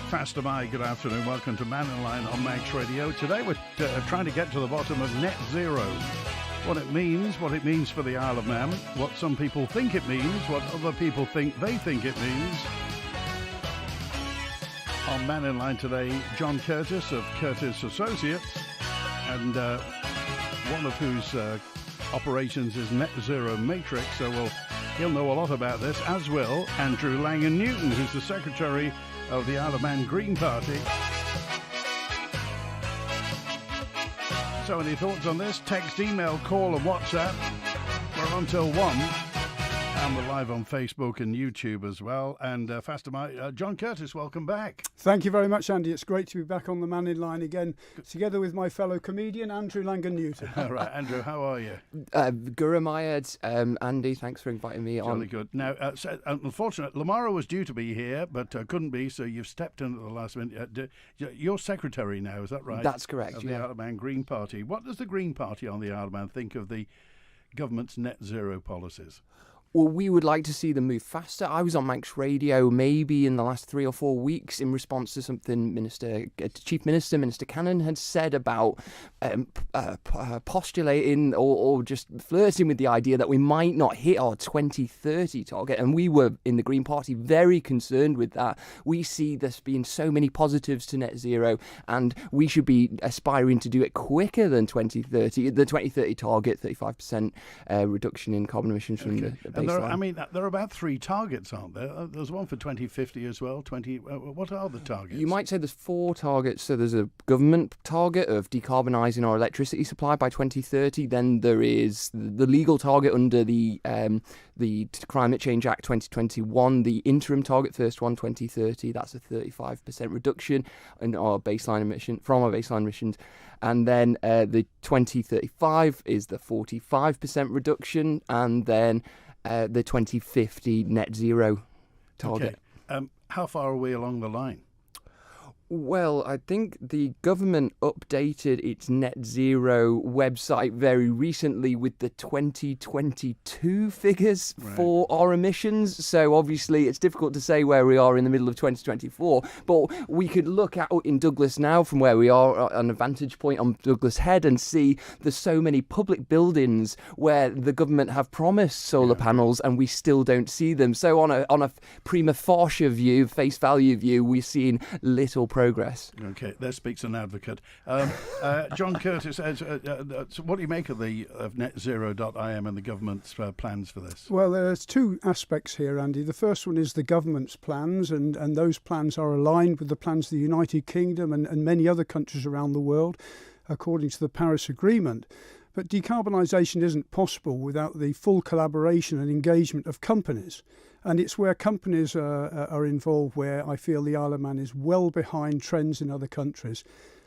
Faster by, good afternoon. Welcome to Mannin on Max Radio. Today we're trying to get to the bottom of net zero. What it means for the Isle of Man, what some people think it means, what other people think it means. On Mannin Today, John Curtis of Curtis Associates, and one of whose operations is Net Zero Matrix, so he'll know a lot about this, as will Andrew Langan-Newton, who's the Secretary of the Isle of Man Green Party. So any thoughts on this? Text, email, call and WhatsApp. We're on till 1. And we're live on Facebook and YouTube as well. And Faster by, John Curtis, welcome back. Thank you very much, Andy. It's great to be back on the Mannin Line again, together with my fellow comedian, Andrew Langan-Newton. All right, Andrew, how are you? Guru Mayed, Andy, thanks for inviting me on. Really good. Now, unfortunately, Lamara was due to be here, but couldn't be, so you've stepped in at the last minute. You're secretary now, is that right? That's correct, of the Isle of Man Green Party. What does the Green Party on the Isle of Man think of the government's net zero policies? Well, we would like to see them move faster. I was on Manx Radio maybe in the last 3 or 4 weeks in response to something Chief Minister Cannon had said about postulating or just flirting with the idea that we might not hit our 2030 target. And we were, in the Green Party, very concerned with that. We see this being so many positives to net zero, and we should be aspiring to do it quicker than 2030. The 2030 target, 35% reduction in carbon emissions from the baseline. There are about 3 targets, aren't there? There's one for 2050 as well. What are the targets? You might say there's 4 targets. So there's a government target of decarbonising our electricity supply by 2030. Then there is the legal target under the Climate Change Act 2021. The interim target, first one, 2030. That's a 35% reduction in our baseline emissions. And then the 2035 is the 45% reduction, and then the 2050 net zero target. Okay. How far are we along the line? Well, I think the government updated its net zero website very recently with the 2022 figures for our emissions. So obviously it's difficult to say where we are in the middle of 2024, but we could look out in Douglas now from where we are on a vantage point on Douglas Head and see there's so many public buildings where the government have promised solar panels and we still don't see them. So on a prima facie view, face value view, we're seeing little progress. Okay, there speaks an advocate. John Curtis, so what do you make of netzero.im and the government's plans for this? Well, there's 2 aspects here, Andy. The first one is the government's plans, and those plans are aligned with the plans of the United Kingdom and many other countries around the world, according to the Paris Agreement. But decarbonisation isn't possible without the full collaboration and engagement of companies. And it's where companies are involved where I feel the Isle of Man is well behind trends in other countries.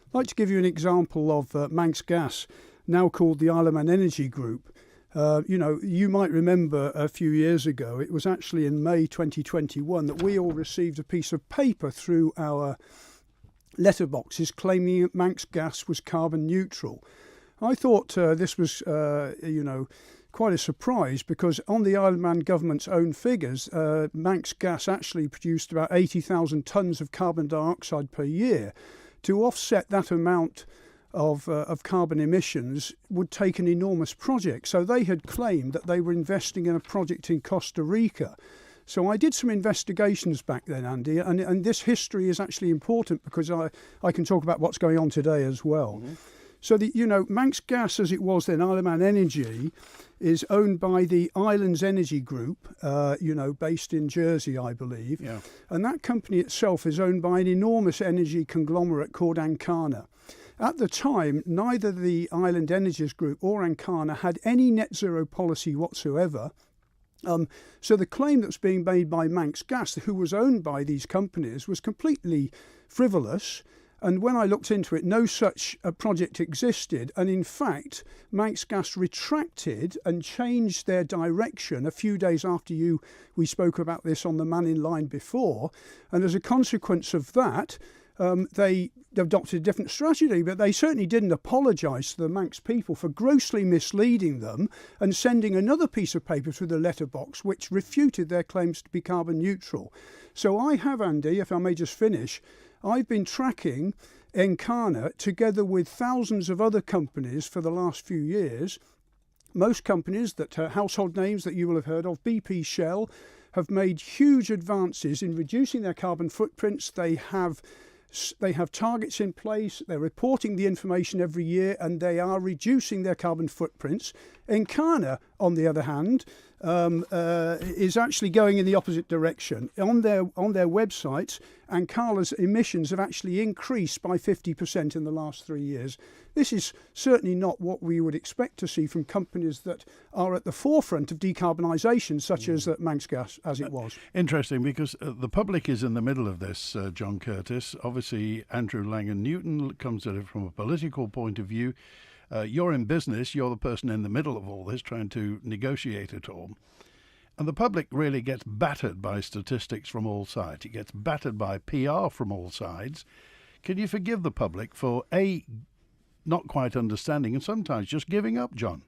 I'd like to give you an example of Manx Gas, now called the Isle of Man Energy Group. You might remember a few years ago, it was actually in May 2021 that we all received a piece of paper through our letterboxes claiming that Manx Gas was carbon neutral. I thought this was, quite a surprise, because on the Isle of Man government's own figures, Manx Gas actually produced about 80,000 tonnes of carbon dioxide per year. To offset that amount of carbon emissions would take an enormous project. So they had claimed that they were investing in a project in Costa Rica. So I did some investigations back then, Andy, and this history is actually important because I can talk about what's going on today as well. Mm-hmm. So Manx Gas, as it was then, Isle of Man Energy, is owned by the Islands Energy Group, based in Jersey, I believe. Yeah. And that company itself is owned by an enormous energy conglomerate called Ancana. At the time, neither the Island Energies Group or Ancana had any net zero policy whatsoever. So the claim that's being made by Manx Gas, who was owned by these companies, was completely frivolous. And when I looked into it, no such project existed. And in fact, Manx Gas retracted and changed their direction a few days after we spoke about this on the Mannin Line before. And as a consequence of that, they adopted a different strategy, but they certainly didn't apologise to the Manx people for grossly misleading them and sending another piece of paper through the letterbox which refuted their claims to be carbon neutral. So I have, Andy, if I may just finish, I've been tracking Encana together with thousands of other companies for the last few years. Most companies that are household names that you will have heard of, BP, Shell, have made huge advances in reducing their carbon footprints. They have targets in place, they're reporting the information every year, and they are reducing their carbon footprints. Encana, on the other hand, is actually going in the opposite direction. On their website, Encana's emissions have actually increased by 50% in the last 3 years. This is certainly not what we would expect to see from companies that are at the forefront of decarbonisation, such as Manx Gas, as it was. Interesting, because the public is in the middle of this, John Curtis. Obviously, Andrew Langan-Newton comes at it from a political point of view. You're in business, you're the person in the middle of all this, trying to negotiate it all. And the public really gets battered by statistics from all sides. It gets battered by PR from all sides. Can you forgive the public for, A, not quite understanding and sometimes just giving up, John?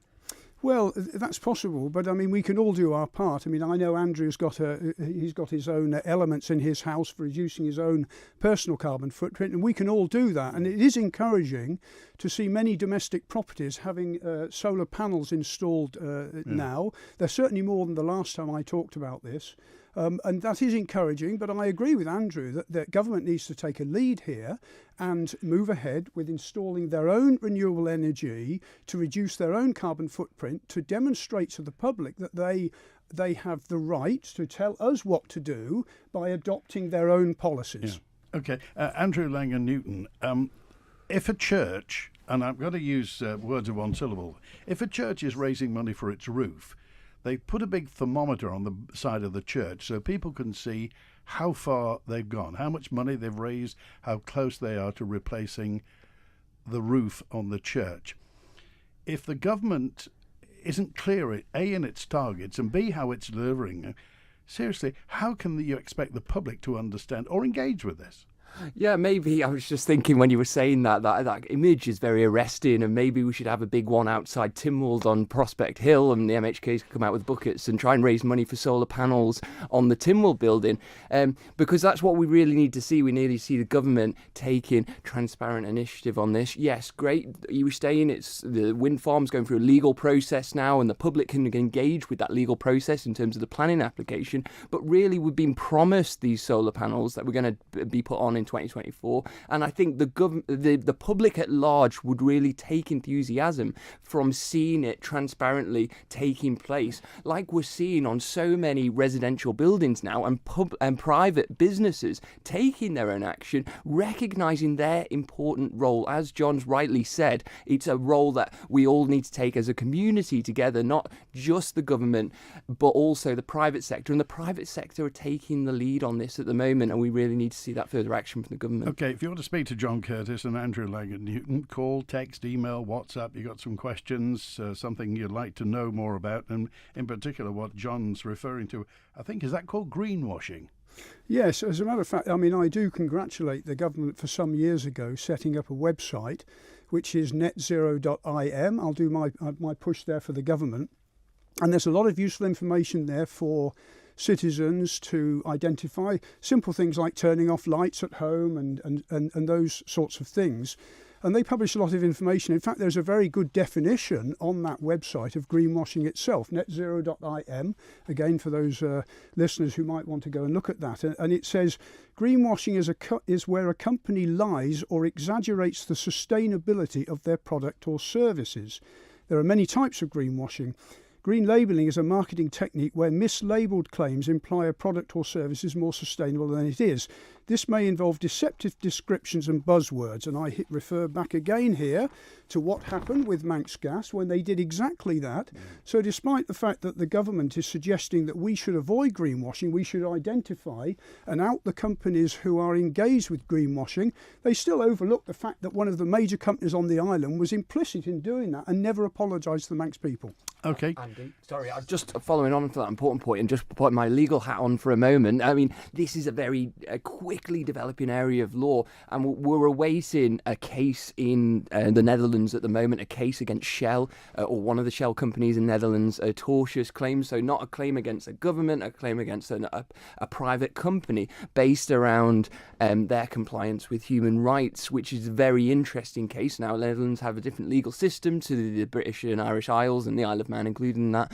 Well, that's possible, but I mean, we can all do our part. I mean, I know Andrew's got his own elements in his house for reducing his own personal carbon footprint, and we can all do that. And it is encouraging to see many domestic properties having solar panels installed now. There's certainly more than the last time I talked about this. And that is encouraging, but I agree with Andrew that the government needs to take a lead here and move ahead with installing their own renewable energy to reduce their own carbon footprint, to demonstrate to the public that they have the right to tell us what to do by adopting their own policies. Yeah. Okay, Andrew Langan-Newton, if a church, and I've got to use words of one syllable, if a church is raising money for its roof, they put a big thermometer on the side of the church so people can see how far they've gone, how much money they've raised, how close they are to replacing the roof on the church. If the government isn't clear, A, in its targets, and B, how it's delivering, seriously, how can you expect the public to understand or engage with this? Yeah, maybe I was just thinking when you were saying that image is very arresting, and maybe we should have a big one outside Tynwald on Prospect Hill, and the MHKs could come out with buckets and try and raise money for solar panels on the Tynwald building, because that's what we really need to see. We need to see the government taking transparent initiative on this. Yes, great, you were saying it's the wind farm's going through a legal process now, and the public can engage with that legal process in terms of the planning application, but really we've been promised these solar panels that we're going to be put on in 2024, and I think the public at large would really take enthusiasm from seeing it transparently taking place, like we're seeing on so many residential buildings now, and private businesses taking their own action, recognising their important role. As John's rightly said, it's a role that we all need to take as a community together, not just the government, but also the private sector, and the private sector are taking the lead on this at the moment, and we really need to see that further action from the government. Okay, if you want to speak to John Curtis and Andrew Langan-Newton, call, text, email, WhatsApp. You got some questions, something you'd like to know more about, and in particular what John's referring to. I think, is that called greenwashing? Yes, as a matter of fact, I mean, I do congratulate the government for some years ago setting up a website which is netzero.im. I'll do my push there for the government, and there's a lot of useful information there for citizens to identify simple things like turning off lights at home and those sorts of things. And they publish a lot of information. In fact, there's a very good definition on that website of greenwashing itself, netzero.im, again for those listeners who might want to go and look at that. And it says, greenwashing is where a company lies or exaggerates the sustainability of their product or services. There are many types of greenwashing. Green labelling is a marketing technique where mislabeled claims imply a product or service is more sustainable than it is. This may involve deceptive descriptions and buzzwords, and I refer back again here to what happened with Manx Gas when they did exactly that. So despite the fact that the government is suggesting that we should avoid greenwashing, we should identify and out the companies who are engaged with greenwashing, they still overlook the fact that one of the major companies on the island was implicit in doing that and never apologised to the Manx people. Okay. Andy, sorry, I'm just following on for that important point and just putting my legal hat on for a moment. I mean, this is a very quick quickly developing area of law, and we're awaiting a case in the Netherlands at the moment, a case against Shell, or one of the Shell companies in the Netherlands, a tortious claim, so not a claim against a government, a claim against a private company, based around their compliance with human rights, which is a very interesting case. Now, the Netherlands have a different legal system to the British and Irish Isles, and the Isle of Man included in that,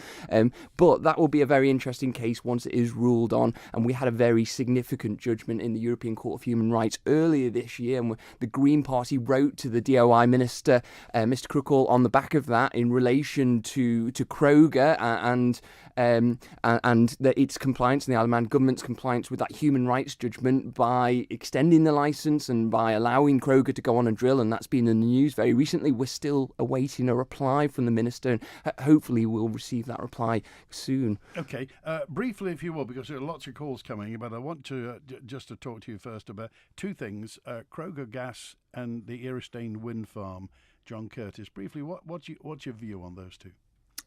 but that will be a very interesting case once it is ruled on. And we had a very significant judgment in the European Court of Human Rights earlier this year, and the Green Party wrote to the DOI Minister, Mr. Krukal, on the back of that in relation to Kroger and its compliance, and the Isle of Man government's compliance with that human rights judgment by extending the licence and by allowing Kroger to go on and drill, and that's been in the news very recently. We're still awaiting a reply from the Minister, and hopefully we'll receive that reply soon. Okay, briefly, if you will, because there are lots of calls coming, but I want to just to talk to you first about two things, Kroger Gas and the Erestein wind farm. John Curtis, briefly, what's your view on those two?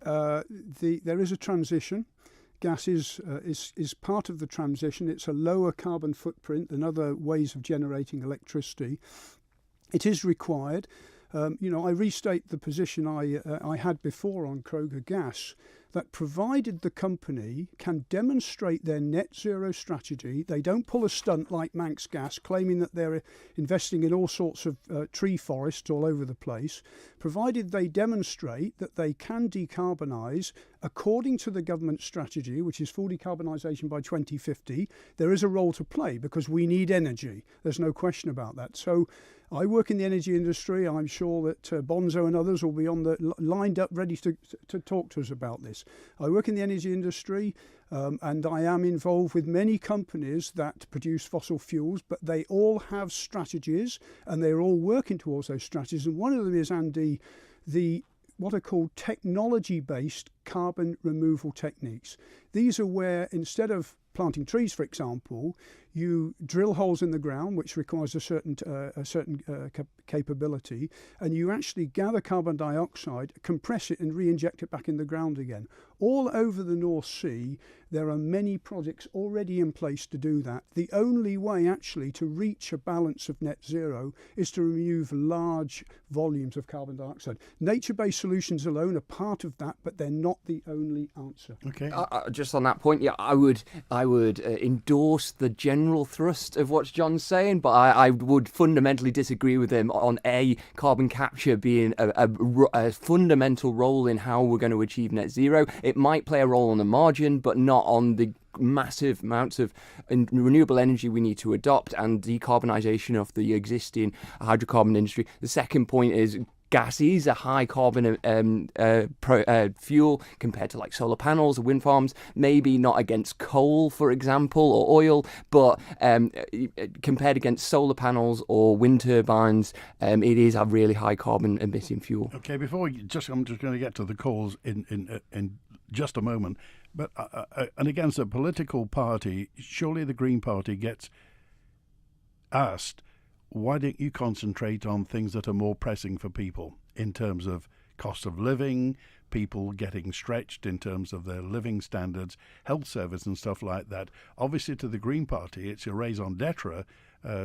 There is a transition. Gas is part of the transition. It's a lower carbon footprint than other ways of generating electricity. It is required. I restate the position I had before on Kroger Gas, that provided the company can demonstrate their net zero strategy, they don't pull a stunt like Manx Gas, claiming that they're investing in all sorts of tree forests all over the place, provided they demonstrate that they can decarbonise according to the government strategy, which is full decarbonisation by 2050, there is a role to play because we need energy. There's no question about that. So I work in the energy industry. I'm sure that Bonzo and others will be lined up ready to talk to us about this. I work in the energy industry and I am involved with many companies that produce fossil fuels, but they all have strategies and they're all working towards those strategies. And one of them is, Andy, what are called technology-based carbon removal techniques. These are where, instead of planting trees, for example, you drill holes in the ground, which requires a certain capability, and you actually gather carbon dioxide, compress it, and re-inject it back in the ground again. All over the North Sea, there are many projects already in place to do that. The only way actually to reach a balance of net zero is to remove large volumes of carbon dioxide. Nature-based solutions alone are part of that, but they're not the only answer. Okay. Just on that point, yeah, I would endorse the general thrust of what John's saying, but I would fundamentally disagree with him on carbon capture being a fundamental role in how we're going to achieve net zero. It might play a role on the margin, but not on the massive amounts of renewable energy we need to adopt and decarbonisation of the existing hydrocarbon industry. The second point is gas is a high carbon fuel compared to like solar panels or wind farms, maybe not against coal, for example, or oil, but compared against solar panels or wind turbines, it is a really high carbon emitting fuel. Okay, I'm just going to get to the calls in just a moment, but and against a political party, surely the Green Party gets asked, why don't you concentrate on things that are more pressing for people in terms of cost of living, people getting stretched in terms of their living standards, health service and stuff like that? Obviously, to the Green Party, it's a raison d'etre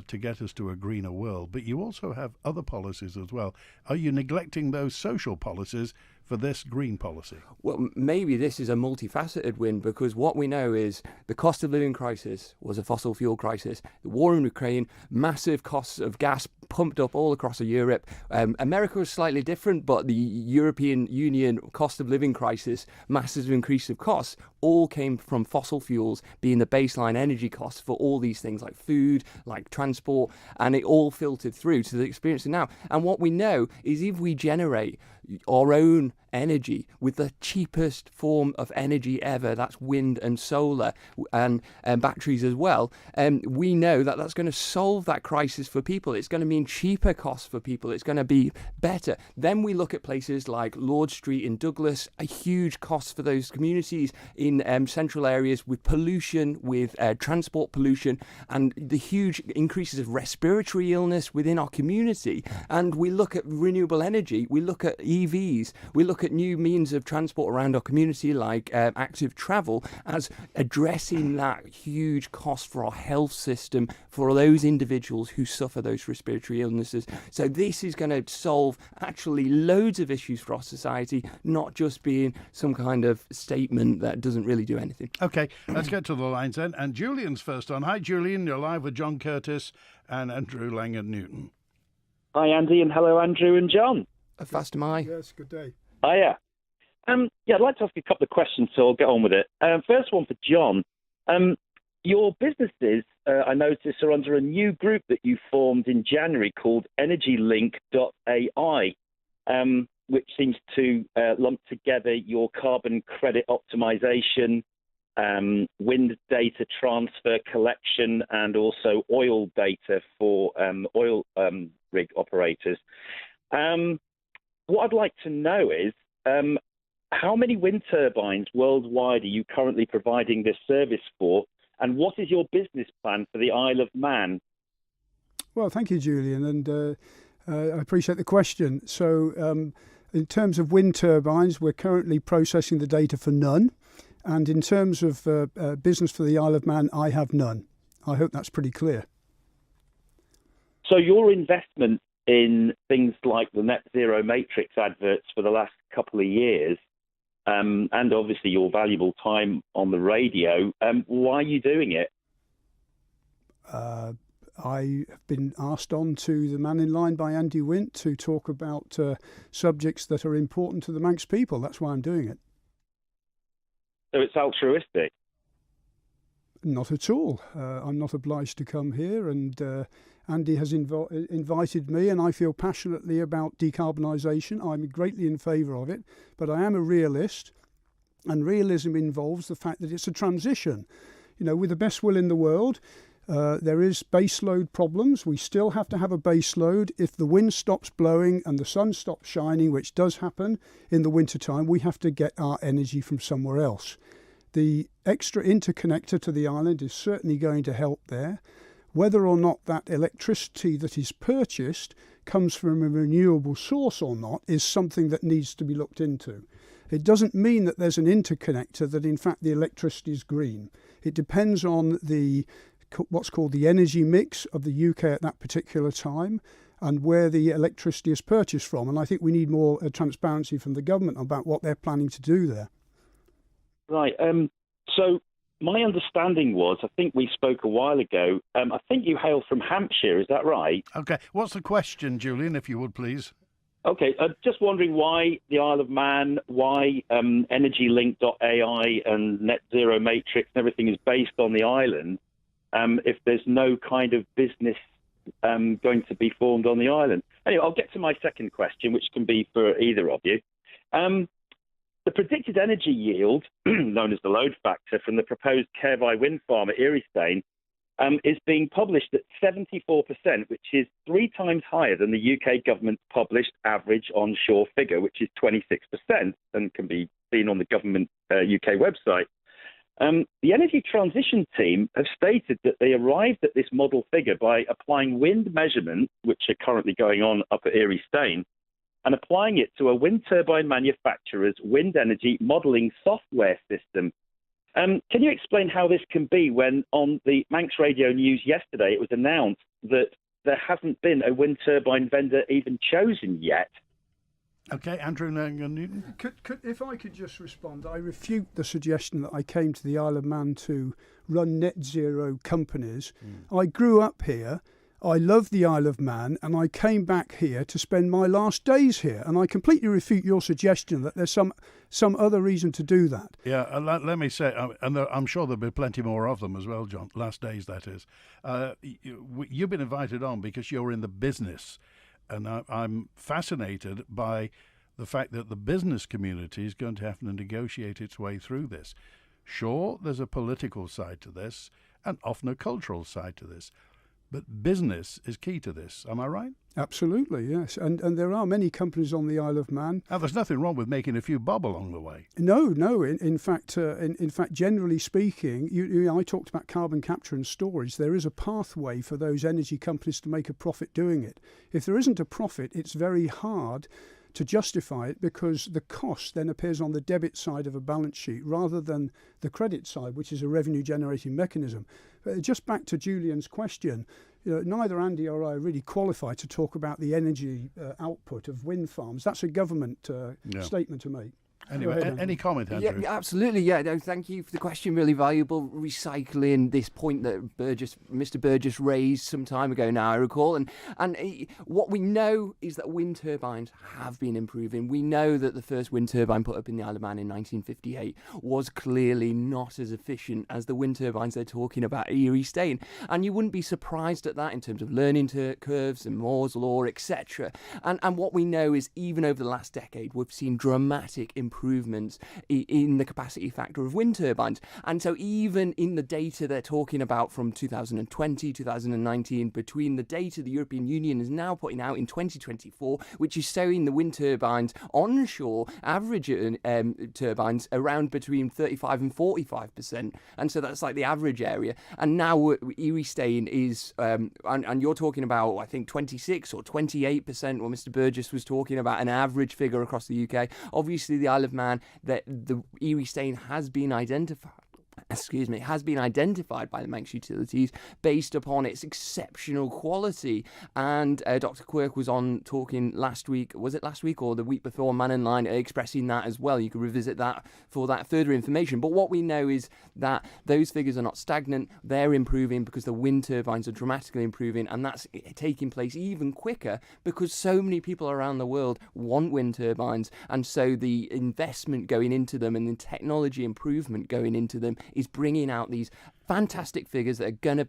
to get us to a greener world. But you also have other policies as well. Are you neglecting those social policies for this green policy? Well, maybe this is a multifaceted win, because what we know is the cost of living crisis was a fossil fuel crisis. The war in Ukraine, massive costs of gas pumped up all across Europe. America was slightly different, but the European Union cost of living crisis, massive increase of costs, all came from fossil fuels being the baseline energy costs for all these things like food, like transport, and it all filtered through to the experience now. And what we know is if we generate our own energy with the cheapest form of energy ever, that's wind and solar and batteries as well, we know that that's going to solve that crisis for people. It's going to mean cheaper costs for people. It's going to be better. Then we look at places like Lord Street in Douglas, a huge cost for those communities in central areas with pollution, with transport pollution, and the huge increases of respiratory illness within our community. And we look at renewable energy, we look at EVs, we look at at new means of transport around our community, like active travel, as addressing that huge cost for our health system for those individuals who suffer those respiratory illnesses. So this is going to solve actually loads of issues for our society, not just being some kind of statement that doesn't really do anything. Okay, let's get to the lines then. And Julian's first on. Hi, Julian. You're live with John Curtis and Andrew Langan-Newton. Hi, Andy, and hello, Andrew and John. Fast am I. Yes, good day. Hiya. I'd like to ask you a couple of questions, so I'll get on with it. First one for John. Your businesses, I noticed, are under a new group that you formed in January called EnergyLink.ai, which seems to lump together your carbon credit optimization, wind data transfer collection, and also oil data for oil rig operators. What I'd like to know is how many wind turbines worldwide are you currently providing this service for, and what is your business plan for the Isle of Man? Well, thank you, Julian, and I appreciate the question. So in terms of wind turbines, we're currently processing the data for none. And in terms of business for the Isle of Man, I have none. I hope that's pretty clear. So your investment in things like the Net Zero Matrix adverts for the last couple of years, and obviously your valuable time on the radio, why are you doing it? I have been asked on to the Mannin line by Andy Wint to talk about subjects that are important to the Manx people. That's why I'm doing it. So it's altruistic? Not at all. I'm not obliged to come here, and Andy has invited me, and I feel passionately about decarbonisation. I'm greatly in favour of it, but I am a realist, and realism involves the fact that it's a transition. You know, with the best will in the world, there is baseload problems. We still have to have a baseload. If the wind stops blowing and the sun stops shining, which does happen in the wintertime, we have to get our energy from somewhere else. The extra interconnector to the island is certainly going to help there. Whether or not that electricity that is purchased comes from a renewable source or not is something that needs to be looked into. It doesn't mean that there's an interconnector that in fact the electricity is green. It depends on what's called the energy mix of the UK at that particular time and where the electricity is purchased from. And I think we need more transparency from the government about what they're planning to do there. Right. So my understanding was, I think we spoke a while ago, I think you hail from Hampshire, is that right? Okay. What's the question, Julian, if you would, please? Okay. Just wondering why the Isle of Man, why EnergyLink.ai and Net Zero Matrix and everything is based on the island, if there's no kind of business going to be formed on the island. Anyway, I'll get to my second question, which can be for either of you. The predicted energy yield, known as the load factor, from the proposed Caerby wind farm at Eriestane is being published at 74%, which is 3 times higher than the UK government's published average onshore figure, which is 26%, and can be seen on the government UK website. The Energy Transition Team have stated that they arrived at this model figure by applying wind measurements, which are currently going on up at Eriestane, and applying it to a wind turbine manufacturer's wind energy modelling software system. Can you explain how this can be when on the Manx Radio News yesterday it was announced that there hasn't been a wind turbine vendor even chosen yet? Okay, Andrew Langan-Newton. If I could just respond, I refute the suggestion that I came to the Isle of Man to run net zero companies. I grew up here. I love the Isle of Man, and I came back here to spend my last days here. And I completely refute your suggestion that there's some other reason to do that. Yeah, let me say, and I'm sure there'll be plenty more of them as well, John. Last days, that is. You've been invited on because you're in the business, and I'm fascinated by the fact that the business community is going to have to negotiate its way through this. Sure, there's a political side to this, and often a cultural side to this. But business is key to this. Am I right? Absolutely, yes. And there are many companies on the Isle of Man. Now, there's nothing wrong with making a few bob along the way. No. In fact, generally speaking, I talked about carbon capture and storage. There is a pathway for those energy companies to make a profit doing it. If there isn't a profit, it's very hard to justify it, because the cost then appears on the debit side of a balance sheet rather than the credit side, which is a revenue generating mechanism. Just back to Julian's question, neither Andy or I are really qualified to talk about the energy output of wind farms. That's a government statement to make. Anyway, any comment, Andrew? Yeah, absolutely. Yeah, no, thank you for the question. Really valuable. Recycling this point that Mr. Burgess raised some time ago now, I recall. And what we know is that wind turbines have been improving. We know that the first wind turbine put up in the Isle of Man in 1958 was clearly not as efficient as the wind turbines they're talking about at Erie Stayne. And you wouldn't be surprised at that in terms of learning curves and Moore's law, etc. And what we know is even over the last decade, we've seen dramatic improvements in the capacity factor of wind turbines. And so even in the data they're talking about from 2020, 2019, between the data the European Union is now putting out in 2024, which is showing the wind turbines onshore average turbines around between 35 and 45%. And so that's like the average area. And now Erie Stayne is, and you're talking about, I think, 26 or 28%, what Mr. Burgess was talking about, an average figure across the UK. Obviously, the Isle of Man, that the Erie Stayne has been identified by the Manx utilities based upon its exceptional quality. And Dr. Quirk was on talking last week, was it last week or the week before, Mannin line, expressing that as well. You can revisit that for that further information. But what we know is that those figures are not stagnant. They're improving because the wind turbines are dramatically improving, and that's taking place even quicker because so many people around the world want wind turbines, and so the investment going into them and the technology improvement going into them is bringing out these fantastic figures that are going to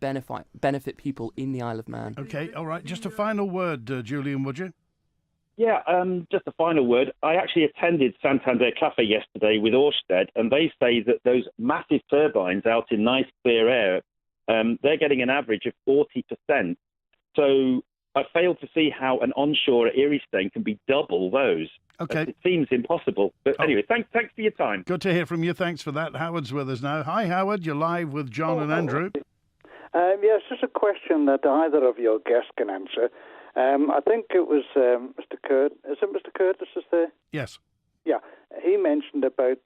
benefit people in the Isle of Man. Okay, all right. Just a final word, Julian, would you? Yeah, just a final word. I actually attended Santander Cafe yesterday with Ørsted, and they say that those massive turbines out in nice clear air, they're getting an average of 40%. So I fail to see how an onshore at Erie Stayne can be double those. Okay. It seems impossible. But anyway, thanks for your time. Good to hear from you. Thanks for that. Howard's with us now. Hi, Howard. You're live with John and Andrew. Yes, just a question that either of your guests can answer. I think it was Mr. Curtis. Is it Mr. Curtis is there? Yes. Yeah. He mentioned about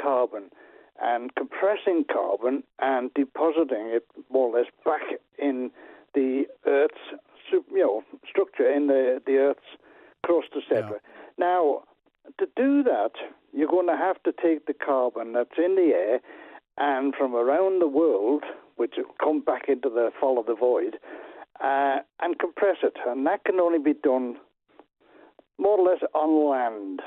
carbon and compressing carbon and depositing it more or less back in the Earth's structure, in the Earth's crust, etc. Yeah. Now, to do that, you're going to have to take the carbon that's in the air and from around the world, which will come back into the fall of the void, and compress it. And that can only be done more or less on land.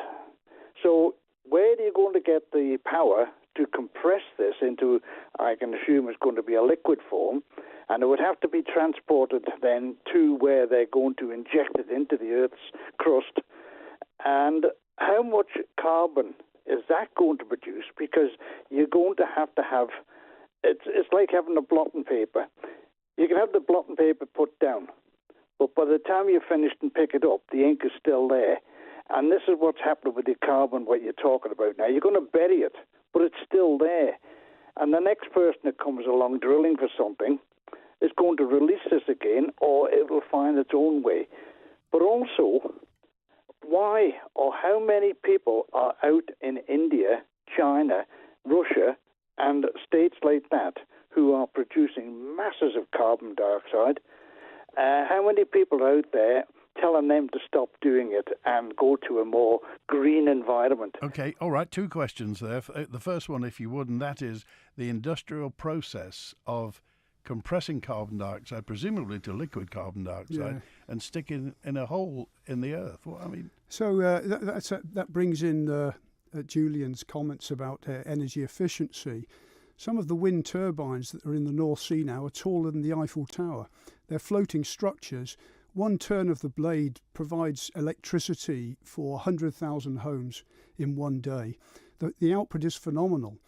So where are you going to get the power to compress this into, I can assume it's going to be a liquid form, and it would have to be transported then to where they're going to inject it into the Earth's crust. And how much carbon is that going to produce? Because you're going to have it's like having a blotting paper. You can have the blotting paper put down, but by the time you finish and pick it up, the ink is still there. And this is what's happening with the carbon, what you're talking about now. You're going to bury it, but it's still there. And the next person that comes along drilling for something is going to release this again, or it will find its own way. But also, why or how many people are out in India, China, Russia, and states like that who are producing masses of carbon dioxide? How many people are out there telling them to stop doing it and go to a more green environment? Okay, all right, two questions there. The first one, if you would, and that is the industrial process of compressing carbon dioxide, presumably to liquid carbon dioxide, and sticking in a hole in the earth. Well, I mean, so that brings in Julian's comments about energy efficiency. Some of the wind turbines that are in the North Sea now are taller than the Eiffel Tower. They're floating structures. One turn of the blade provides electricity for 100,000 homes in one day. The output is phenomenal.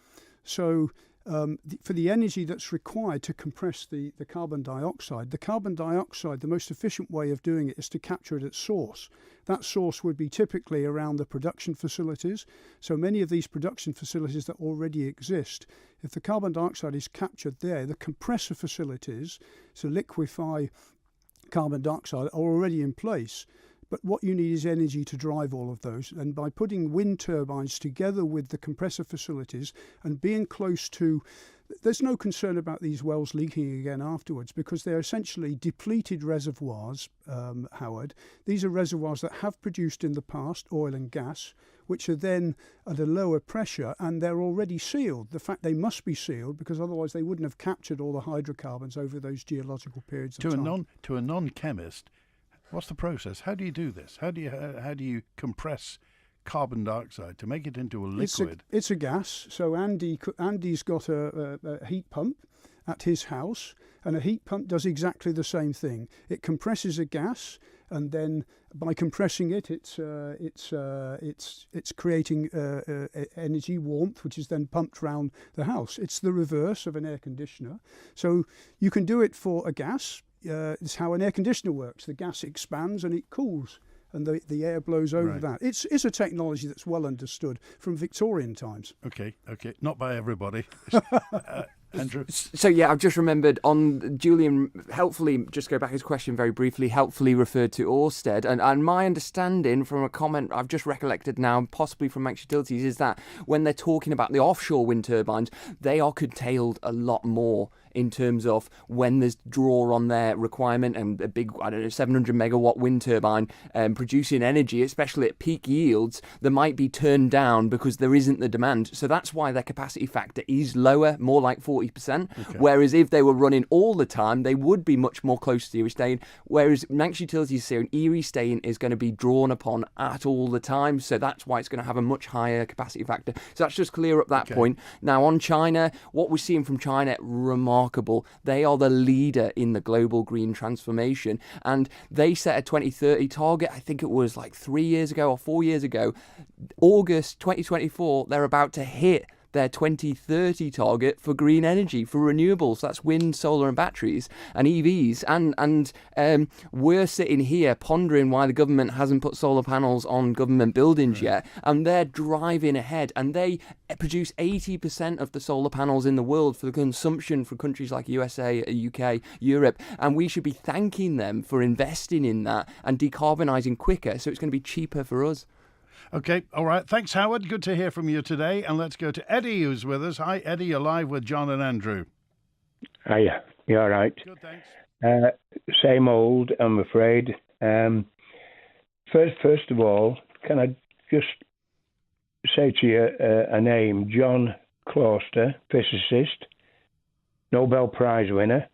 So for the energy that's required to compress the carbon dioxide, the most efficient way of doing it is to capture it at source. That source would be typically around the production facilities. So many of these production facilities that already exist, if the carbon dioxide is captured there, the compressor facilities to liquefy carbon dioxide are already in place. But what you need is energy to drive all of those. And by putting wind turbines together with the compressor facilities and being close to, there's no concern about these wells leaking again afterwards, because they're essentially depleted reservoirs, Howard. These are reservoirs that have produced in the past oil and gas, which are then at a lower pressure, and they're already sealed. The fact they must be sealed, because otherwise they wouldn't have captured all the hydrocarbons over those geological periods of time. To a non-chemist, what's the process? How do you do this? How do you compress carbon dioxide to make it into a liquid? It's a gas. So Andy's got a heat pump at his house, and a heat pump does exactly the same thing. It compresses a gas, and then by compressing it, it's creating energy, warmth, which is then pumped around the house. It's the reverse of an air conditioner. So you can do it for a gas. It's how an air conditioner works. The gas expands and it cools, and the air blows over that. It's a technology that's well understood from Victorian times. Okay, not by everybody. Andrew? So yeah, I've just remembered on Julian, helpfully, just go back to his question very briefly, helpfully referred to Ørsted. And my understanding from a comment I've just recollected now, possibly from Manx Utilities, is that when they're talking about the offshore wind turbines, they are curtailed a lot more in terms of when there's draw on their requirement, and a big, 700 megawatt wind turbine producing energy, especially at peak yields, that might be turned down because there isn't the demand. So that's why their capacity factor is lower, more like 40%. Okay. Whereas if they were running all the time, they would be much more close to Erie Staying. Whereas Manx Utilities saying Erie Staying is going to be drawn upon at all the time. So that's why it's going to have a much higher capacity factor. So that's just clear up that point. Now on China, what we're seeing from China, remarkable. They are the leader in the global green transformation, and they set a 2030 target. I think it was like 3 years ago or 4 years ago. August 2024, they're about to hit their 2030 target for green energy, for renewables. That's wind, solar and batteries and EVs. And we're sitting here pondering why the government hasn't put solar panels on government buildings yet. And they're driving ahead. And they produce 80% of the solar panels in the world for the consumption for countries like USA, UK, Europe. And we should be thanking them for investing in that and decarbonising quicker, so it's going to be cheaper for us. Okay, all right. Thanks, Howard. Good to hear from you today. And let's go to Eddie, who's with us. Hi, Eddie. You're live with John and Andrew. Hiya. You all right? Good, thanks. Same old, I'm afraid. First of all, can I just say to you a name? John Closter, physicist, Nobel Prize winner.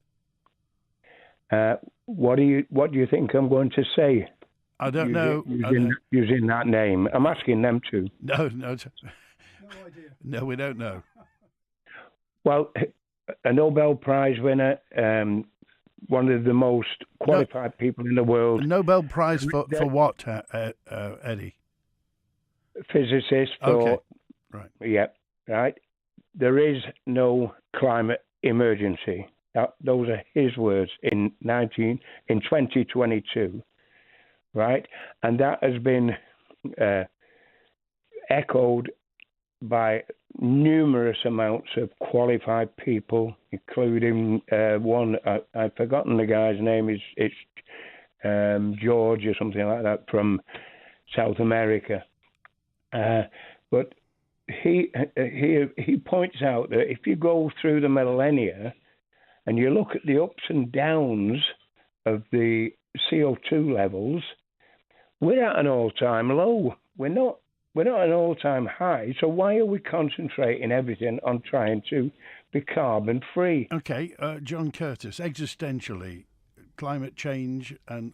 What do you think I'm going to say? I don't know. Using that name. I'm asking them to. No. No idea. No, we don't know. Well, a Nobel Prize winner, one of the most qualified people in the world. A Nobel Prize for what, Eddie? Physicist. Okay, right. Yeah, right. There is no climate emergency. Those are his words in 2022. Right, and that has been echoed by numerous amounts of qualified people, including one. I've forgotten the guy's name. It's George or something like that from South America. But he points out that if you go through the millennia and you look at the ups and downs of the CO2 levels, we're at an all-time low. We're not at an all-time high. So why are we concentrating everything on trying to be carbon-free? Okay, John Curtis, existentially, climate change, and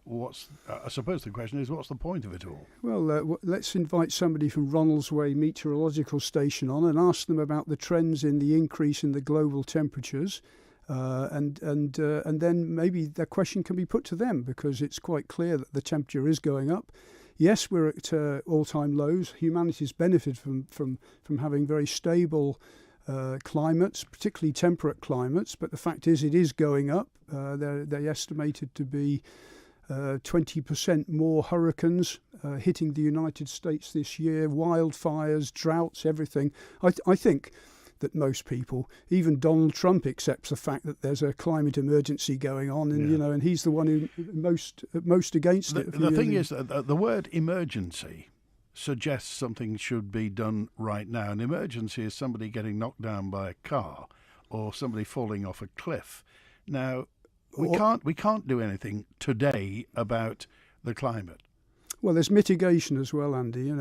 I suppose the question is, what's the point of it all? Well, let's invite somebody from Ronaldsway Meteorological Station on and ask them about the trends in the increase in the global temperatures. And then maybe the question can be put to them, because it's quite clear that the temperature is going up. Yes, we're at all-time lows. Humanity's benefited from having very stable climates, particularly temperate climates. But the fact is, it is going up. They're estimated to be 20% more hurricanes hitting the United States this year, wildfires, droughts, everything. I think that most people, even Donald Trump, accepts the fact that there's a climate emergency going on, and and he's the one who most against it. The thing is, the word emergency suggests something should be done right now. An emergency is somebody getting knocked down by a car or somebody falling off a cliff. Now, we can't do anything today about the climate. Well, there's mitigation as well, Andy.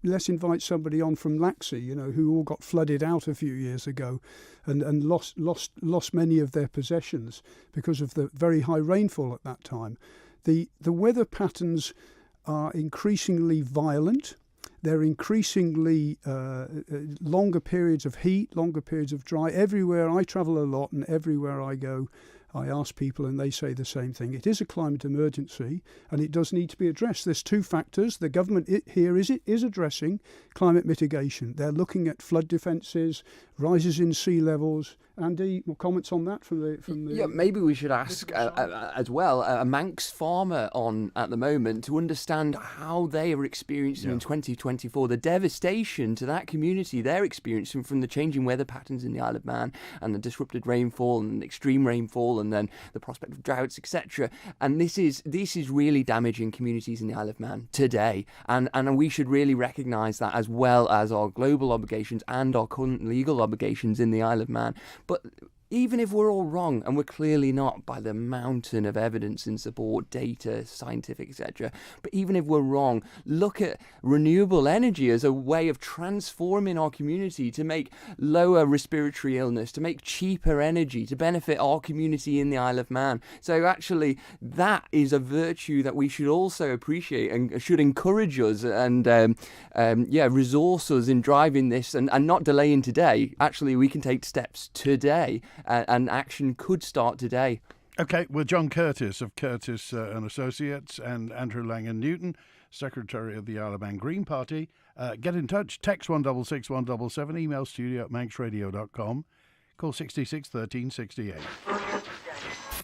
Let's invite somebody on from Laxey, who all got flooded out a few years ago, and lost many of their possessions because of the very high rainfall at that time. The weather patterns are increasingly violent. They're increasingly longer periods of heat, longer periods of dry. Everywhere I travel a lot, and everywhere I go, I ask people and they say the same thing. It is a climate emergency and it does need to be addressed. There's two factors. The government here is addressing climate mitigation. They're looking at flood defences, rises in sea levels. Andy, more comments on that from the Yeah, maybe we should ask as well a Manx farmer on at the moment to understand how they are experiencing in 2024 the devastation to that community they're experiencing from the changing weather patterns in the Isle of Man and the disrupted rainfall and extreme rainfall and then the prospect of droughts, etc. And this is really damaging communities in the Isle of Man today, and we should really recognise that, as well as our global obligations and our current legal obligations in the Isle of Man. But even if we're all wrong, and we're clearly not by the mountain of evidence and support, data, scientific, etc., but even if we're wrong, look at renewable energy as a way of transforming our community to make lower respiratory illness, to make cheaper energy, to benefit our community in the Isle of Man. So actually, that is a virtue that we should also appreciate and should encourage us and resource us in driving this and not delaying today. Actually, we can take steps today. And action could start today. Okay, well, John Curtis of Curtis and Associates and Andrew Langan-Newton, Secretary of the Isle of Man Green Party. Get in touch. Text 166 177, email studio@manxradio.com. Call 66 13 68.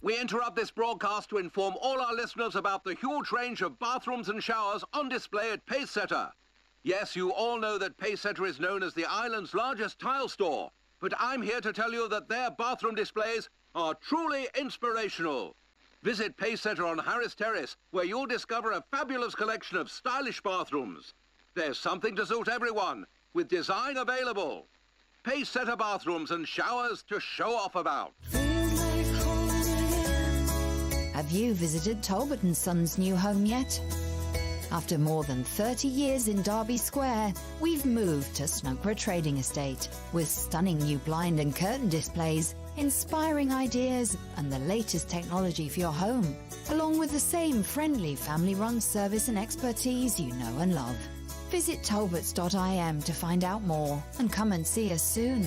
We interrupt this broadcast to inform all our listeners about the huge range of bathrooms and showers on display at Pacesetter. Yes, you all know that Pacesetter is known as the island's largest tile store. But I'm here to tell you that their bathroom displays are truly inspirational. Visit Pacesetter on Harris Terrace, where you'll discover a fabulous collection of stylish bathrooms. There's something to suit everyone, with design available. Pacesetter bathrooms and showers to show off about. Have you visited Talbot & Sons' new home yet? After more than 30 years in Derby Square, we've moved to Snugborough Trading Estate with stunning new blind and curtain displays, inspiring ideas and the latest technology for your home, along with the same friendly family-run service and expertise you know and love. Visit talbots.im to find out more and come and see us soon.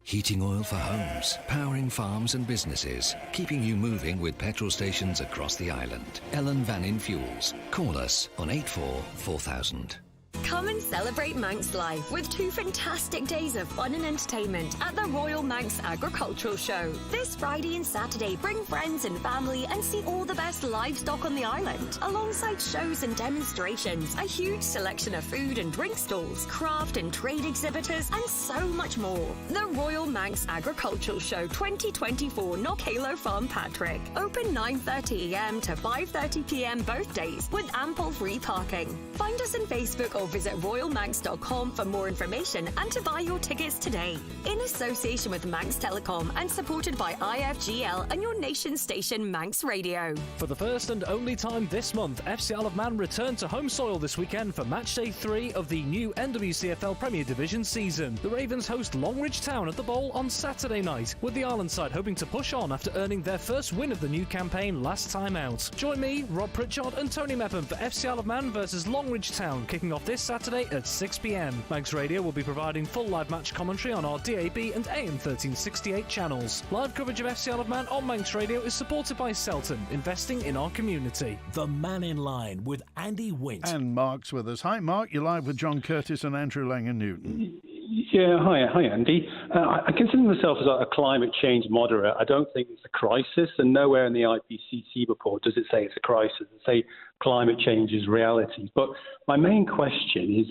Heating oil for homes, powering farms and businesses, keeping you moving with petrol stations across the island. Mannin Fuels. Call us on 844000. Come and celebrate Manx life with 2 fantastic days of fun and entertainment at the Royal Manx Agricultural Show. This Friday and Saturday, bring friends and family and see all the best livestock on the island. Alongside shows and demonstrations, a huge selection of food and drink stalls, craft and trade exhibitors, and so much more. The Royal Manx Agricultural Show 2024, Knockalo Farm Patrick. Open 9:30am to 5:30pm both days with ample free parking. Find us on Facebook or visit royalmanx.com for more information and to buy your tickets today. In association with Manx Telecom and supported by IFGL and your nation station Manx Radio. For the first and only time this month, FC Isle of Man return to home soil this weekend for match day 3 of the new NWCFL Premier Division season. The Ravens host Longridge Town at the Bowl on Saturday night, with the Island side hoping to push on after earning their first win of the new campaign last time out. Join me, Rob Pritchard and Tony Mepham for FC Isle of Man versus Longridge Town, kicking off this Saturday at 6pm. Manx Radio will be providing full live match commentary on our DAB and AM 1368 channels. Live coverage of FC Isle of Man on Manx Radio is supported by Selton, investing in our community. The Mannin Line with Andy Wint. And Mark's with us. Hi, Mark. You're live with John Curtis and Andrew Langan-Newton. Yeah, hi Andy. I consider myself as a climate change moderate. I don't think it's a crisis, and nowhere in the IPCC report does it say it's a crisis. It say climate change is reality. But my main question is,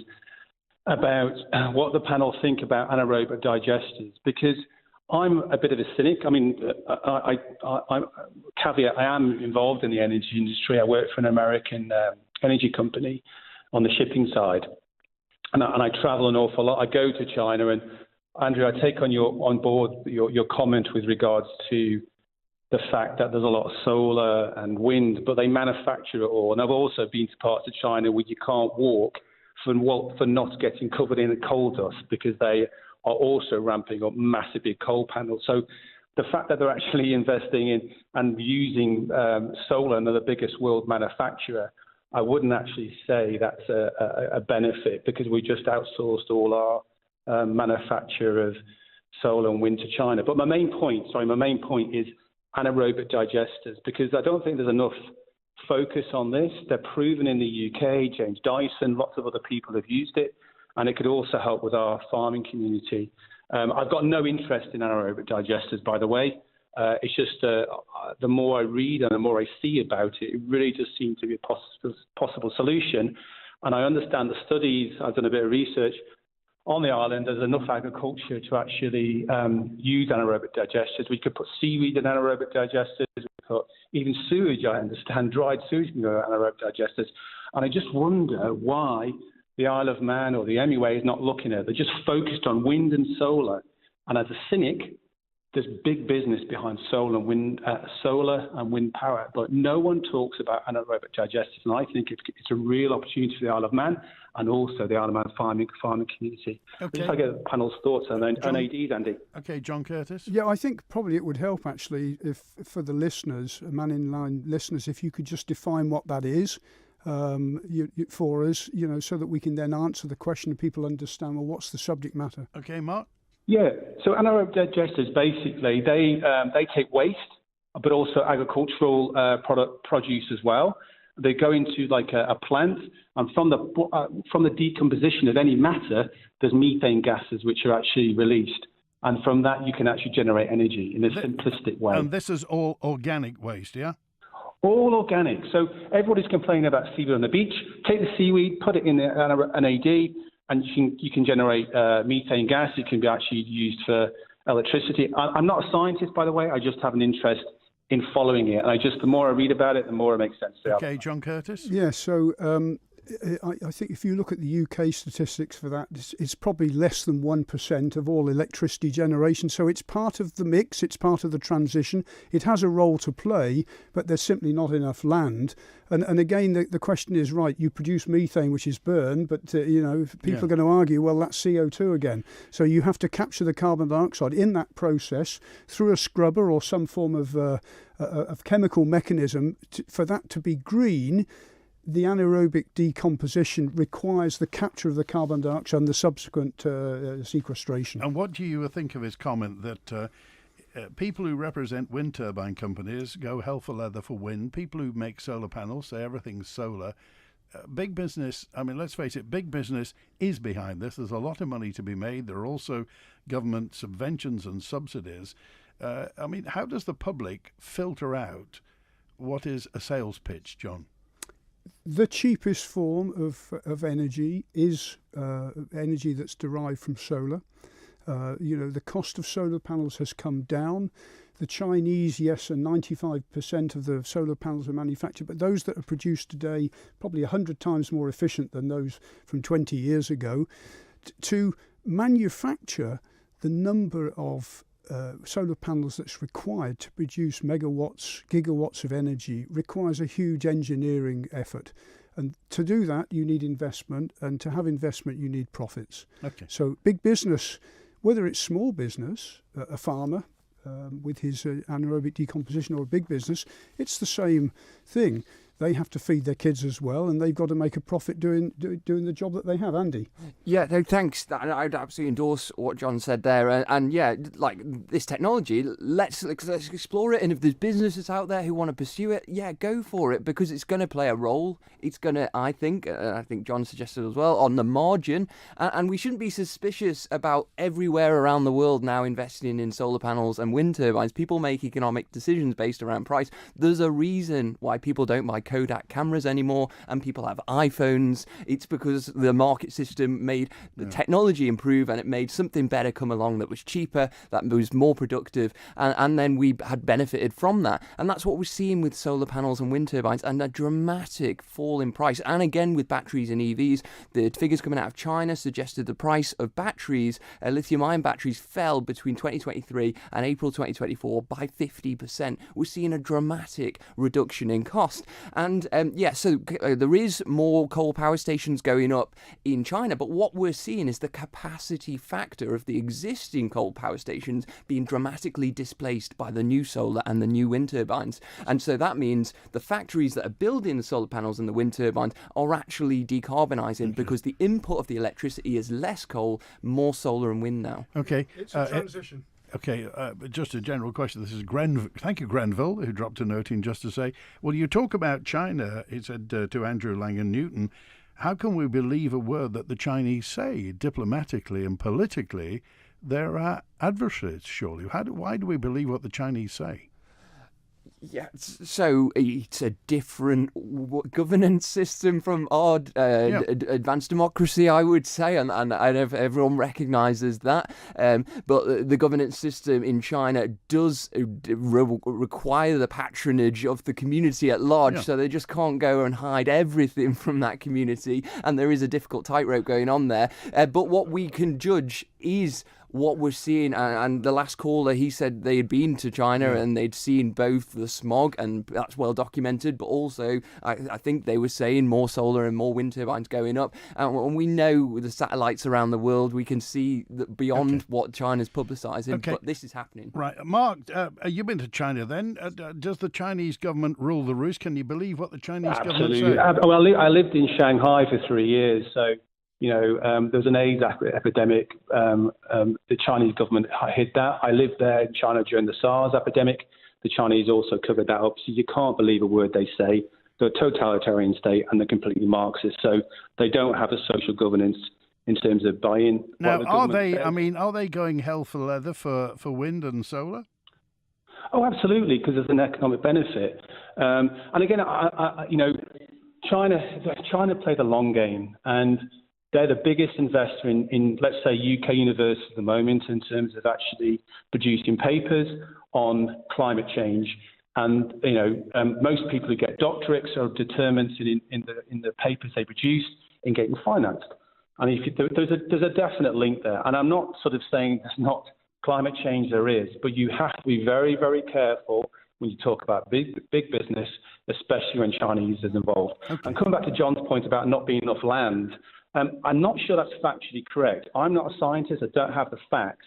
about what the panel think about anaerobic digesters, because I'm a bit of a cynic. I mean, I caveat, I am involved in the energy industry. I work for an American energy company on the shipping side, and I travel an awful lot. I go to China, and Andrew, I take on board your comment with regards to the fact that there's a lot of solar and wind, but they manufacture it all. And I've also been to parts of China where you can't walk for not getting covered in coal dust, because they are also ramping up massive big coal panels. So the fact that they're actually investing in and using solar, and they're the biggest world manufacturer, I wouldn't actually say that's a benefit, because we just outsourced all our manufacture of solar and wind to China. But my main point is anaerobic digesters, because I don't think there's enough focus on this. They're proven in the UK. James Dyson, lots of other people have used it, and it could also help with our farming community. I've got no interest in anaerobic digesters, by the way. It's just the more I read and the more I see about it, it really just seems to be a possible solution. And I understand the studies. I've done a bit of research on the island. There's enough agriculture to actually use anaerobic digesters. We could put seaweed in anaerobic digesters. We could put even sewage, I understand, dried sewage can go in anaerobic digesters. And I just wonder why the Isle of Man or the MUA is not looking at it. They're just focused on wind and solar. And as a cynic, there's big business behind solar and wind power, but no one talks about anaerobic digesters. And I think it's a real opportunity for the Isle of Man and also the Isle of Man farming community. Okay. Just I get the panel's thoughts on NADs, Andy. Okay, John Curtis. Yeah, I think probably it would help actually if for the listeners, Mannin Line listeners, if you could just define what that is. For us, so that we can then answer the question and people understand, well, what's the subject matter? Okay, Mark? Yeah, so anaerobic digesters, basically, they take waste, but also agricultural produce as well. They go into like a plant, and from the decomposition of any matter, there's methane gases which are actually released. And from that, you can actually generate energy in a simplistic way. And this is all organic waste, yeah? All organic. So everybody's complaining about seaweed on the beach. Take the seaweed, put it in an NAD, and you can generate methane gas. It can be actually used for electricity. I'm not a scientist, by the way. I just have an interest in following it. And the more I read about it, the more it makes sense. Okay, John Curtis? Yeah, so I think if you look at the UK statistics for that, it's probably less than 1% of all electricity generation. So it's part of the mix, it's part of the transition. It has a role to play, but there's simply not enough land. And again, the question is, right, you produce methane, which is burned, but, people are going to argue, well, that's CO2 again. So you have to capture the carbon dioxide in that process through a scrubber or some form of chemical mechanism for that to be green. The anaerobic decomposition requires the capture of the carbon dioxide and the subsequent sequestration. And what do you think of his comment that people who represent wind turbine companies go hell for leather for wind, people who make solar panels say everything's solar. Big business, I mean, let's face it, big business is behind this. There's a lot of money to be made. There are also government subventions and subsidies. How does the public filter out what is a sales pitch, John? The cheapest form of energy is energy that's derived from solar. The cost of solar panels has come down. The Chinese, yes, and 95% of the solar panels are manufactured, but those that are produced today, probably 100 times more efficient than those from 20 years ago. To manufacture the number of solar panels that's required to produce gigawatts of energy requires a huge engineering effort. And to do that, you need investment, and to have investment, you need profits. Okay. So big business, whether it's small business, a farmer with his anaerobic decomposition, or a big business, it's the same thing. They have to feed their kids as well, and they've got to make a profit doing the job that they have. Andy? Yeah, no, thanks. I'd absolutely endorse what John said there. And yeah, like this technology, let's explore it. And if there's businesses out there who want to pursue it, yeah, go for it, because it's going to play a role. It's going to, I think John suggested as well, on the margin. And we shouldn't be suspicious about everywhere around the world now investing in solar panels and wind turbines. People make economic decisions based around price. There's a reason why people don't buy Kodak cameras anymore, and people have iPhones. It's because the market system made the technology improve, and it made something better come along that was cheaper, that was more productive, and then we had benefited from that. And that's what we're seeing with solar panels and wind turbines, and a dramatic fall in price. And again with batteries and EVs, the figures coming out of China suggested the price of batteries, lithium-ion batteries, fell between 2023 and April 2024 by 50%. We're seeing a dramatic reduction in cost. And so there is more coal power stations going up in China, but what we're seeing is the capacity factor of the existing coal power stations being dramatically displaced by the new solar and the new wind turbines. And so that means the factories that are building the solar panels and the wind turbines are actually decarbonising because the input of the electricity is less coal, more solar and wind now. Okay. It's a transition. Okay, just a general question. This is Grenville. Thank you, Grenville, who dropped a note in just to say, well, you talk about China, he said to Andrew Langan-Newton, how can we believe a word that the Chinese say diplomatically and politically? They're our adversaries, surely. Why do we believe what the Chinese say? Yeah, so it's a different governance system from our advanced democracy, I would say, and everyone recognises that. But the governance system in China does require the patronage of the community at large, so they just can't go and hide everything from that community, and there is a difficult tightrope going on there. But what we can judge is what we're seeing, and the last caller, he said they had been to China and they'd seen both the smog, and that's well documented, but also I think they were saying more solar and more wind turbines going up, and we know with the satellites around the world we can see that beyond what China's publicising, but this is happening. Right, Mark, you've been to China then. Does the Chinese government rule the roost? Can you believe what the Chinese government say? Well, I lived in Shanghai for 3 years, so there was an AIDS epidemic. The Chinese government hid that. I lived there in China during the SARS epidemic. The Chinese also covered that up. So you can't believe a word they say. They're a totalitarian state and they're completely Marxist. So they don't have a social governance in terms of buy-in. Now, are they going hell for leather for wind and solar? Oh, absolutely, because there's an economic benefit. And again, China played the long game, and they're the biggest investor in, let's say, UK universities at the moment in terms of actually producing papers on climate change. And most people who get doctorates are determined in the papers they produce in getting financed. And there's a definite link there. And I'm not sort of saying there's not climate change, there is, but you have to be very, very careful when you talk about big business, especially when Chinese is involved. Okay. And coming back to John's point about not being enough land, I'm not sure that's factually correct. I'm not a scientist. I don't have the facts.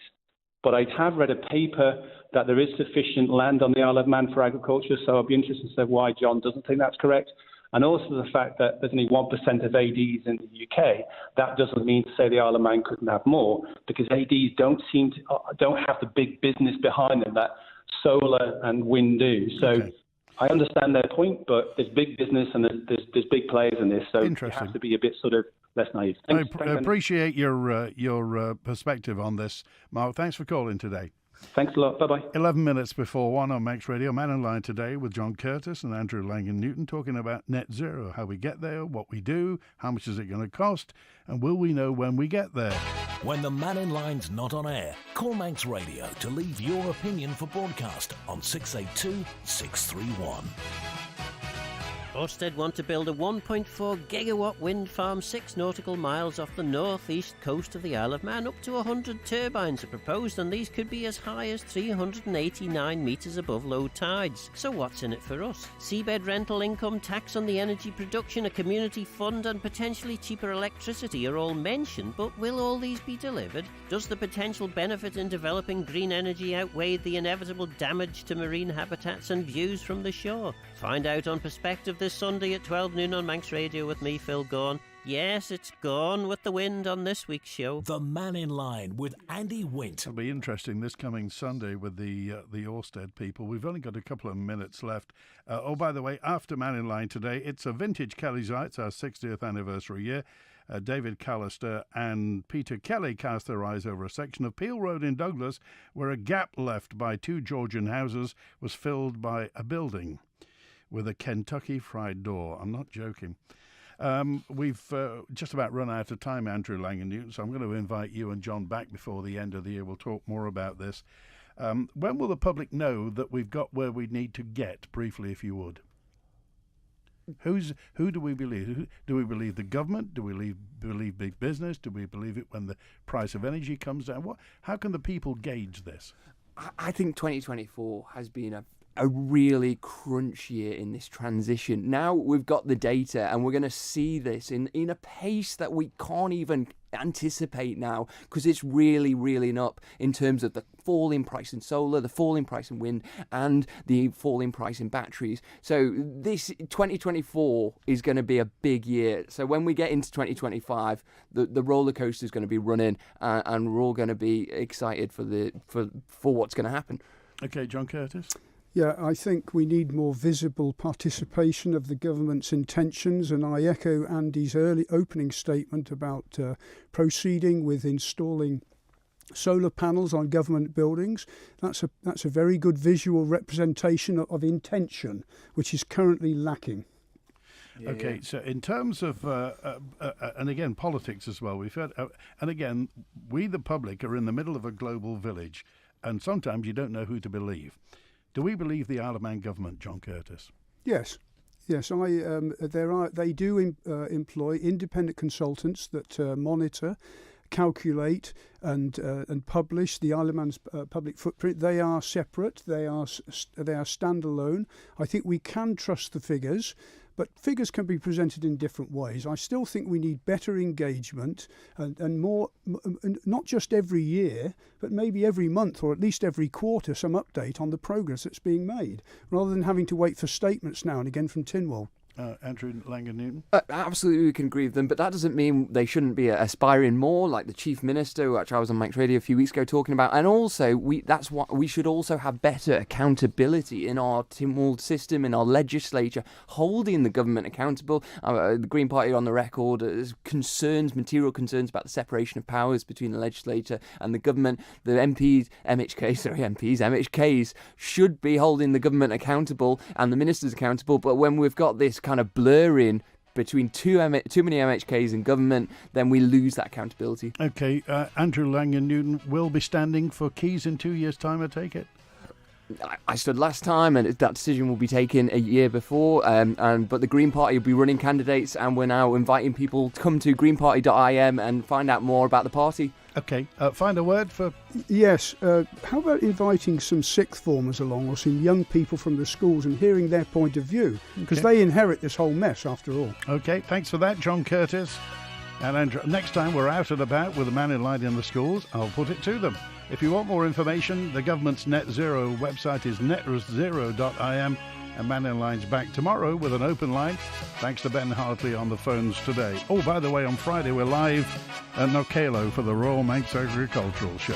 But I have read a paper that there is sufficient land on the Isle of Man for agriculture. So I'd be interested to know why John doesn't think that's correct. And also the fact that there's only 1% of ADs in the UK. That doesn't mean to say the Isle of Man couldn't have more, because ADs don't have the big business behind them that solar and wind do. So I understand their point, but there's big business and there's big players in this. So you have to be a bit sort of less naive. I appreciate your perspective on this, Mark. Thanks for calling today. Thanks a lot. Bye-bye. 11 minutes before 1 on Max Radio. Mannin Line today with John Curtis and Andrew Langan-Newton talking about net zero, how we get there, what we do, how much is it going to cost, and will we know when we get there? When the Mannin Line's not on air, call Manx Radio to leave your opinion for broadcast on 682 631. Ørsted want to build a 1.4 gigawatt wind farm 6 nautical miles off the northeast coast of the Isle of Man. Up to 100 turbines are proposed, and these could be as high as 389 metres above low tides. So what's in it for us? Seabed rental income, tax on the energy production, a community fund and potentially cheaper electricity are all mentioned, but will all these be delivered? Does the potential benefit in developing green energy outweigh the inevitable damage to marine habitats and views from the shore? Find out on Perspective this Sunday at 12 noon on Manx Radio with me, Phil Gaughan. Yes, it's Gone with the Wind on this week's show. The Mannin Line with Andy Wint. It'll be interesting this coming Sunday with the Ørsted people. We've only got a couple of minutes left. By the way, after Mannin Line today, it's a vintage Kelly's Eye. It's our 60th anniversary year. David Callister and Peter Kelly cast their eyes over a section of Peel Road in Douglas where a gap left by 2 Georgian houses was filled by a building. with a Kentucky Fried Door. I'm not joking. We've just about run out of time, Andrew Langan-Newton, so I'm going to invite you and John back before the end of the year. We'll talk more about this. When will the public know that we've got where we need to get, briefly, if you would? Who do we believe? Do we believe the government? Do we believe big business? Do we believe it when the price of energy comes down? How can the people gauge this? I think 2024 has been a really crunch year in this transition. Now we've got the data and we're going to see this in a pace that we can't even anticipate now, because it's really reeling up in terms of the fall in price in solar, the fall in price in wind, and the fall in price in batteries. So this 2024 is going to be a big year. So when we get into 2025, the roller coaster is going to be running, and we're all going to be excited for what's going to happen. Okay, John Curtis. Yeah, I think we need more visible participation of the government's intentions, and I echo Andy's early opening statement about proceeding with installing solar panels on government buildings. That's a very good visual representation of intention, which is currently lacking. Yeah, okay, so in terms of, and again, politics as well, we've heard, and again, we the public are in the middle of a global village, and sometimes you don't know who to believe. Do we believe the Isle of Man government, John Curtis? Yes. They do employ independent consultants that monitor, calculate, and publish the Isle of Man's public footprint. They are separate. They are standalone. I think we can trust the figures, but figures can be presented in different ways. I still think we need better engagement and more, not just every year, but maybe every month or at least every quarter, some update on the progress that's being made, rather than having to wait for statements now and again from Tynwald. Andrew Langan-Newton? Absolutely, we can agree with them, but that doesn't mean they shouldn't be aspiring more, like the Chief Minister, which I was on Mike's Radio a few weeks ago talking about. And also, we should also have better accountability in our Tynwald system, in our legislature, holding the government accountable. The Green Party are on the record as material concerns about the separation of powers between the legislature and the government. The MHKs should be holding the government accountable and the ministers accountable, but when we've got this kind of blurring between too many MHKs in government, then we lose that accountability. Okay, Andrew Langan-Newton will be standing for Keys in 2 years' time, I take it? I stood last time, and that decision will be taken a year before. But the Green Party will be running candidates, and we're now inviting people to come to greenparty.im and find out more about the party. Okay, find a word for... Yes, how about inviting some sixth formers along, or some young people from the schools, and hearing their point of view, because they inherit this whole mess after all. Okay, thanks for that, John Curtis. And Andrew, next time we're out and about with a man in line in the schools, I'll put it to them. If you want more information, the government's net zero website is netzero.im, and Man in Line's back tomorrow with an open line. Thanks to Ben Hartley on the phones today. Oh, by the way, on Friday we're live at Nokelo for the Royal Manx Agricultural Show.